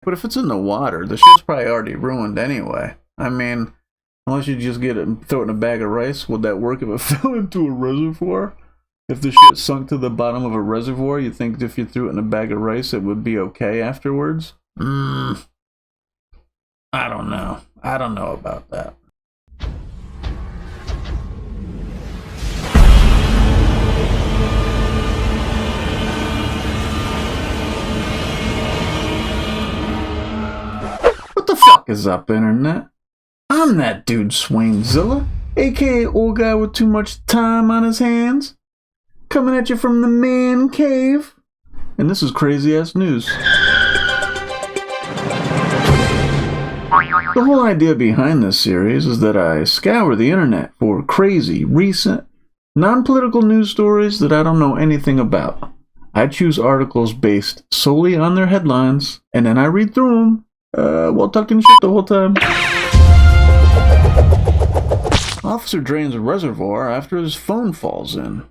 But if it's in the water, the shit's probably already ruined anyway. I mean, unless you just get it and throw it in a bag of rice, would that work if it fell into a reservoir? If the shit sunk to the bottom of a reservoir, you think if you threw it in a bag of rice, it would be okay afterwards? I don't know. I don't know about that. What the fuck is up, internet? I'm that dude Swainzilla, aka old guy with too much time on his hands, coming at you from the man cave. And this is crazy ass news. The whole idea behind this series is that I scour the internet for crazy, recent, non-political news stories that I don't know anything about. I choose articles based solely on their headlines, and then I read through them while talking shit the whole time. Officer drains a reservoir after his phone falls in.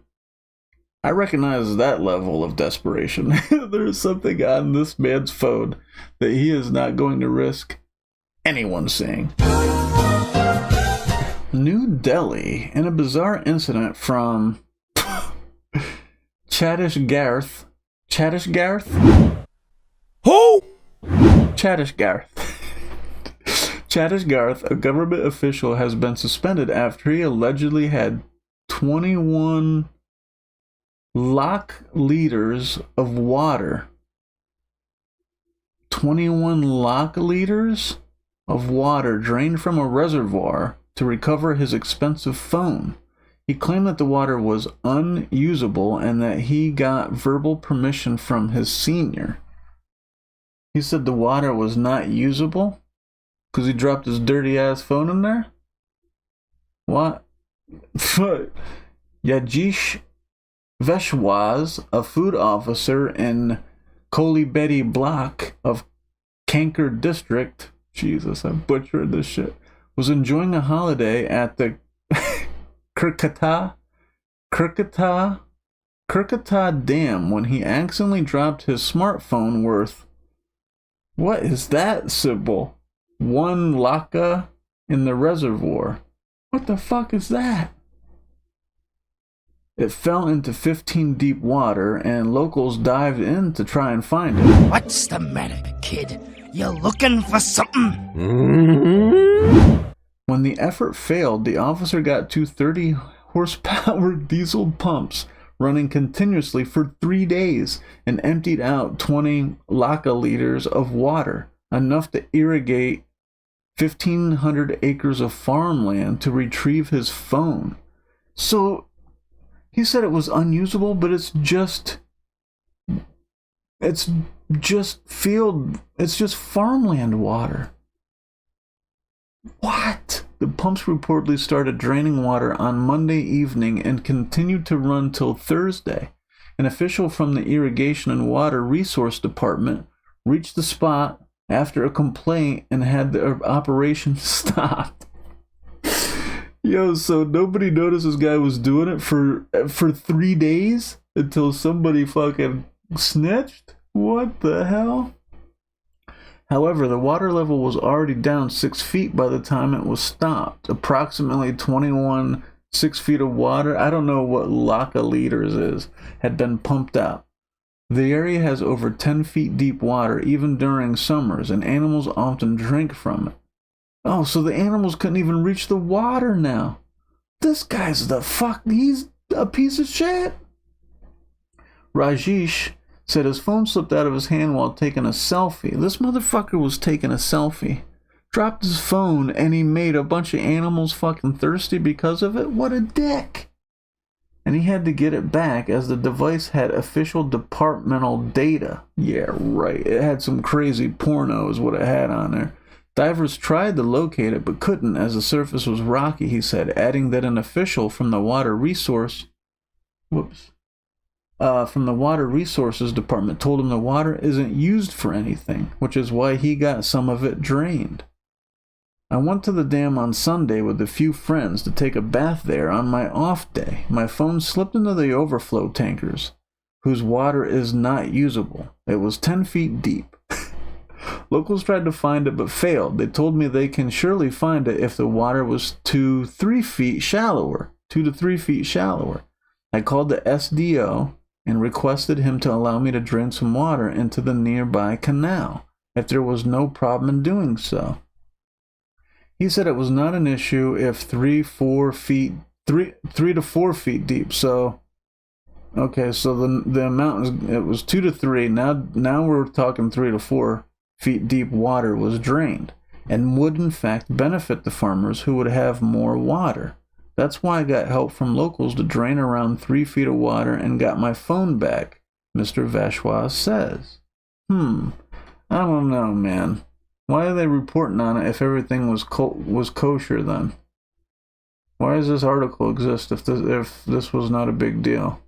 I recognize that level of desperation. There is something on this man's phone that he is not going to risk anyone seeing. New Delhi, in a bizarre incident from Chhattisgarh. Who? Chhattisgarh. Chhattisgarh, a government official, has been suspended after he allegedly had 21 lakh liters of water. 21 lakh liters of water drained from a reservoir to recover his expensive phone. He claimed that the water was unusable and that he got verbal permission from his senior. He said the water was not usable because he dropped his dirty ass phone in there? What? Rajesh Vishwas, a food officer in Kolibeti block of Kanker district, Jesus, I'm butchering this shit, was enjoying a holiday at the Kirkata Dam when he accidentally dropped his smartphone worth, what is that symbol? 1 lakh in the reservoir. What the fuck is that? It fell into 15 deep water, and locals dived in to try and find it. What's the matter, kid? You looking for something? When the effort failed, the officer got 2 30-horsepower diesel pumps running continuously for 3 days and emptied out 20 lakh liters of water, enough to irrigate 1,500 acres of farmland to retrieve his phone. So he said it was unusable, but it's just farmland water. What? The pumps reportedly started draining water on Monday evening and continued to run till Thursday. An official from the Irrigation and Water Resource Department reached the spot after a complaint and had the operation stopped. Yo, so nobody noticed this guy was doing it for 3 days until somebody fucking snitched? What the hell? However, the water level was already down 6 feet by the time it was stopped. Approximately 21 6 feet of water, I don't know what lakh liters is, had been pumped out. The area has over 10 feet deep water even during summers, and animals often drink from it. Oh, so the animals couldn't even reach the water now. This guy's he's a piece of shit. Rajesh said his phone slipped out of his hand while taking a selfie. This motherfucker was taking a selfie. Dropped his phone and he made a bunch of animals fucking thirsty because of it? What a dick. And he had to get it back as the device had official departmental data. Yeah, right. It had some crazy pornos, what it had on there. Divers tried to locate it but couldn't as the surface was rocky, he said, adding that an official from the Water Resources Department told him the water isn't used for anything, which is why he got some of it drained. I went to the dam on Sunday with a few friends to take a bath there on my off day. My phone slipped into the overflow tankers, whose water is not usable. It was 10 feet deep. Locals tried to find it but failed. They told me they can surely find it if the water was 2 to 3 feet shallower. 2 to 3 feet shallower. I called the SDO and requested him to allow me to drain some water into the nearby canal if there was no problem in doing so. He said it was not an issue if 3 to 4 feet deep. So, okay, so the amount was, it was 2 to 3. Now we're talking 3 to 4 feet deep water was drained and would in fact benefit the farmers who would have more water. That's why I got help from locals to drain around 3 feet of water and got my phone back, Mr. Vishwas says. I don't know, man. Why are they reporting on it if everything was kosher then? Why does this article exist if this was not a big deal?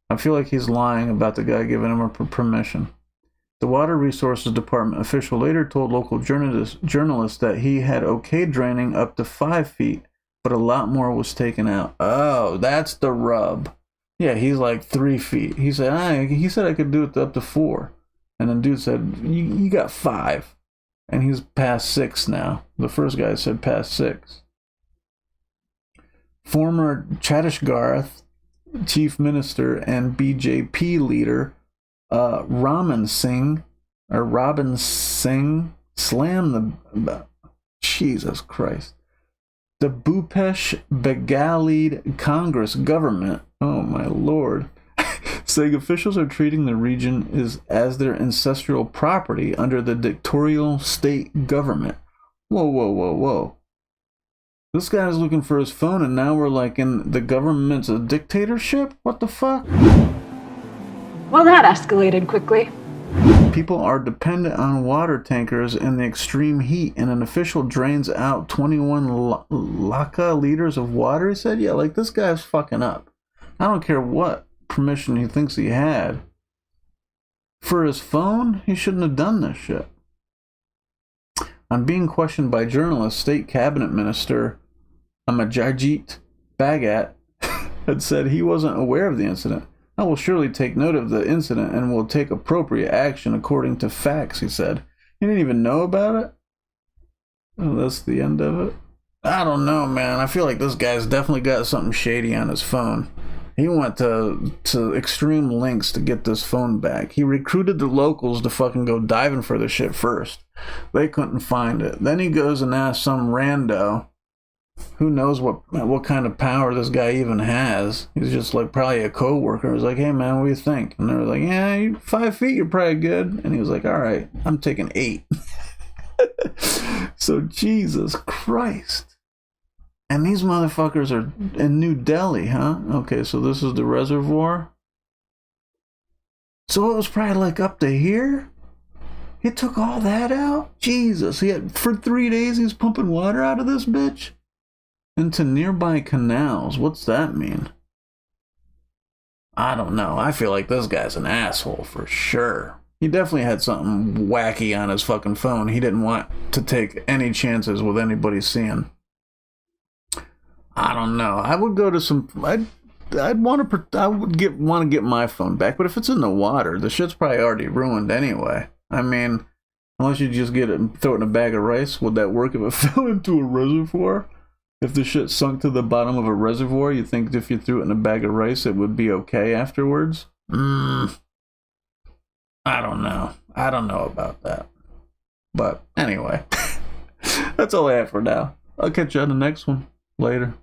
I feel like he's lying about the guy giving him a permission. The Water Resources Department official later told local journalists that he had okayed draining up to 5 feet, but a lot more was taken out. Oh, that's the rub. Yeah, he's like 3 feet. He said I could do it up to 4. And then dude said, you got 5. And he's past 6 now. The first guy said past 6. Former Chhattisgarh chief minister and BJP leader Robin Singh slammed the Jesus Christ. The Bhupesh Baghel Congress government, oh my lord, saying officials are treating the region as their ancestral property under the dictatorial state government. Whoa. This guy's looking for his phone and now we're like in the government's a dictatorship? What the fuck? Well, that escalated quickly. People are dependent on water tankers in the extreme heat, and an official drains out 21 lakh liters of water, he said. Yeah, like this guy's fucking up. I don't care what permission he thinks he had. For his phone, he shouldn't have done this shit. On being questioned by journalists, State Cabinet Minister Amajit Bhagat had said he wasn't aware of the incident. I will surely take note of the incident and will take appropriate action according to facts, he said. He didn't even know about it? Oh, that's the end of it? I don't know, man. I feel like this guy's definitely got something shady on his phone. He went to extreme lengths to get this phone back. He recruited the locals to fucking go diving for the shit first. They couldn't find it. Then he goes and asks some rando, who knows what kind of power this guy even has. He's just like probably a co-worker. He's like, hey man, what do you think? And they're like, yeah, 5 feet, you're probably good. And he was like, all right, I'm taking 8. So Jesus Christ. And these motherfuckers are in New Delhi, huh? Okay, so this is the reservoir. So it was probably like up to here? He took all that out? Jesus, for 3 days he was pumping water out of this bitch? Into nearby canals. What's that mean? I don't know. I feel like this guy's an asshole for sure. He definitely had something wacky on his fucking phone. He didn't want to take any chances with anybody seeing. I don't know. I would go to some. I would want to get my phone back. But if it's in the water, the shit's probably already ruined anyway. I mean, unless you just get it and throw it in a bag of rice, would that work if it fell into a reservoir? If the shit sunk to the bottom of a reservoir, you think if you threw it in a bag of rice, it would be okay afterwards? I don't know. I don't know about that. But anyway, that's all I have for now. I'll catch you on the next one. Later.